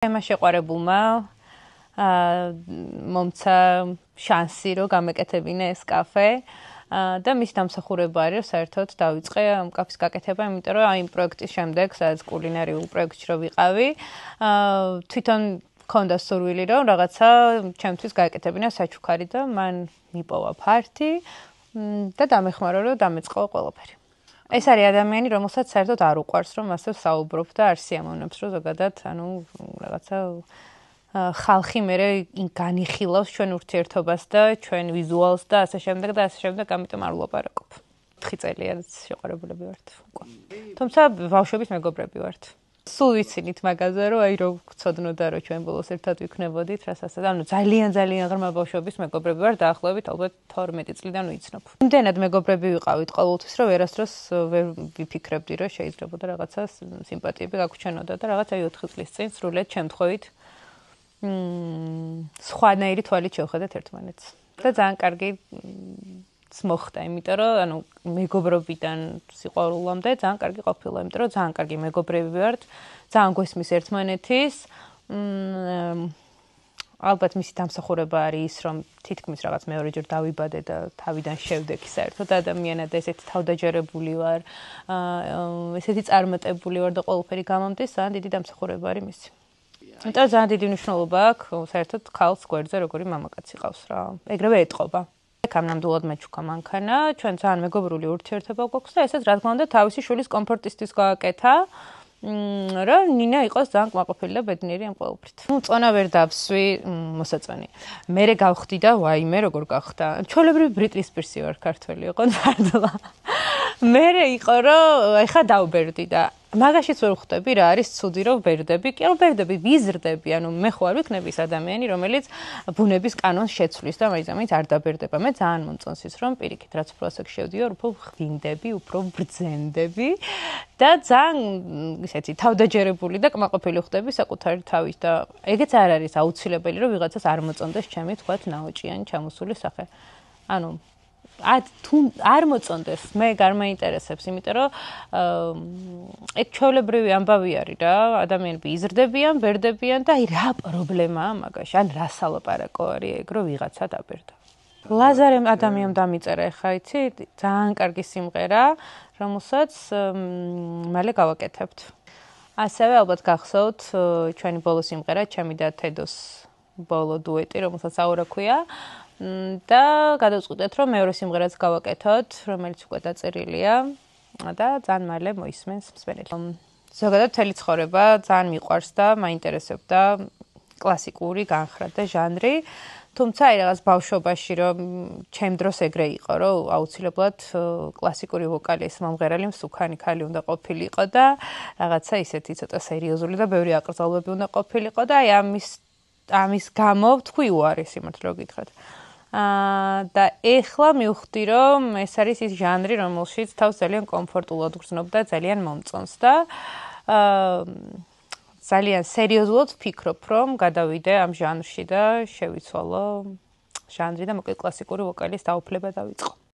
Ema შეყვარებულმა მომცა შანსი რომ გამეკეთებინა ეს კაფე და მის დამსახურება არის საერთოდ დავიწყე ამ კაფის გაკეთება, იმიტომ რომ აი პროექტის შემდეგ, სადაც კულინარიულ პროექტში რო ვიყავი, თვითონ მქონდა სურვილი რომ რაღაცა ჩემთვის გაეკეთებინა საჩუქარი და მან მიპოვა ფართი და დამეხმარა რომ დამეწყო ყველაფერი. ეს არის ადამიანი, რომელსაც საერთოდ არ უყვარს, რომ ასე საუბრობ და არ სიამოვნებს, რომ ზოგადად, ანუ რაღაცა ხალხი მერე განიხილავს ჩვენ ურთიერთობას და ჩვენ ვიზუალს და ასე შემდეგ და ასე შემდეგ, ამიტომ არ ვლაპარაკობ. 4 წელია შეყვარებულები ვართ უკვე. თუმცა ბავშვების მეგობრები ვართ. სულ ვიცინით მაგაზე, რომ აი რო გწოდნოდა რომ ჩვენ ბოლოს ერთად ვიქნებოდით, რასაც ანუ ძალიან ღრმა ბავშვების მეგობრები ვართ, დაახლოებით ალბათ 12 წლიდან ვიცნობ. იმდენად მეგობრები ვიყავით ყოველთვის, რომ ვერასდროს ვერ ვიფიქრებდი, რომ შეიძლებოდა რაღაცა სიმპათიები გაგვჩენოდა და რაღაც აი 4 წლის წინ სრულად შემთხვევით სხვანაირი თვალით შევხედეთ ერთმანეთს. და ძალიან კარგი მოხდა, იმიტომ რომ ანუ მეგობრობიდან სიყვარულამდე ძალიან კარგი ყოფილა, იმიტომ რომ ძალიან კარგი მეგობრები ვართ, ძალიან გვესმის ერთმანეთის. ალბათ მისი დამსახურება არის ის, რომ თითქმის რაღაც მეორეჯერ დავიბადე და თავიდან შევდექი საერთოდ ადამიანად, ესეთი თავდაჯერებული ვარ, ესეთი წარმატებული ვარ და ყველაფერი გამომდის, ძალიან დიდი დამსახურება არის მისი. იმიტომ რომ ძალიან დიდი მნიშვნელობა აქვს საერთოდ ქალს გვერდზე როგორი მამაკაცი ყავს რა. ეგრევე ეტყობა. ამ ნამდვილად მეჩუქა მანქანა, ჩვენ ძალიან მეგობრული ურთიერთობა გვაქვს და ესაც რა თქმა უნდა თავისი შვილის კომფორტისთვის გააკეთა, რომ ნინა იყოს ძალიან კმაყოფილი და ბედნიერი ამ ყველაფრით. წონა ვერ დავსვი მოსაწონი. მერე გავხდი და ვაიმე როგორ გახდა. ჩვეულებრივი ბრიტნი სპირსი ვარ ქართველი იყო ნარდლა. მერე იყო რომ ეხა დავბერდი და მაგაშიც ვერ ხვდები რა არის ცუდი რომ ვბერდები, კი რომ ვბერდები, ვიზრდები, ანუ მე ხო არ ვიქნები ის ადამიანი, რომელიც ბუნების კანონს შეცვლის და მაინც არ დაბერდება. მე ძალიან მომწონს ის რომ პირიქით რაც უფრო ასაკში შევდივარ, უფრო ღვინდები, უფრო ბრძენდები და ძალიან ისეთი თავდაჯერებული და კმაყოფილი ხდები საკუთარი თავით და ეგეც არ არის აუცილებელი რომ ვიღაცას არ მოწონდეს ჩემი თქვათ ნაოჭიანი ჩამოსული სახე. ანუ თუ არ მოწონდეს, მე გარმაინტერესებს, იმიტომ რომ ეგ ჩვეულებრივი ამბავი არის რა, ადამიანები იზრდებიან, ბერდებიან და აი რა პრობლემაა მაგაში, ან რა სალაპარაკო არის ეგ რომ ვიღაცა დაბერდა. ლაზარემ ადამიანს დამიწერა ხა იცი, ძალიან კარგი სიმღერა, რომელსაც მალე გავაკეთებთ. ასევე ალბათ გახსოვთ ჩვენი ბოლო სიმღერა, ჩემი და თედოს ბოლო დუეტი, რომელსაც აურა ქვია. და გადავწყვიტეთ, რომ მეორე სიმღერაც გავაკეთოთ, რომელიც უკვე დაწერილია და ძალიან მალე მოისმენს მსმენელი. ზოგადად მთელი ცხოვრება ძალიან მიყვარს და მაინტერესებდა კლასიკური განხრა და ჟანრი, თუმცა აი რაღაც ბავშვობაში რომ ჩემ დროს ეგრე იყო, რომ აუცილებლად კლასიკური ვოკალი ეს მომღერალი მსუქანი ქალი უნდა ყოფილიყო და რაღაცა ისეთი ცოტა სერიოზული და ბევრი აკრძალვები უნდა ყოფილიყო და აი ამის გამო თქვი უარი სიმართლე რომ გითხრათ. და ეხლა მივხვდი რომ ეს არის ის ჟანრი, რომელშიც თავს ძალიან კომფორტულად ვგრძნობ და ძალიან მომწონს და ძალიან სერიოზულად ვფიქრობ, რომ გადავიდე ამ ჟანრში და შევიცვალო ჟანრი და მოკლედ კლასიკური ვოკალის დაუფლება დავიწყო.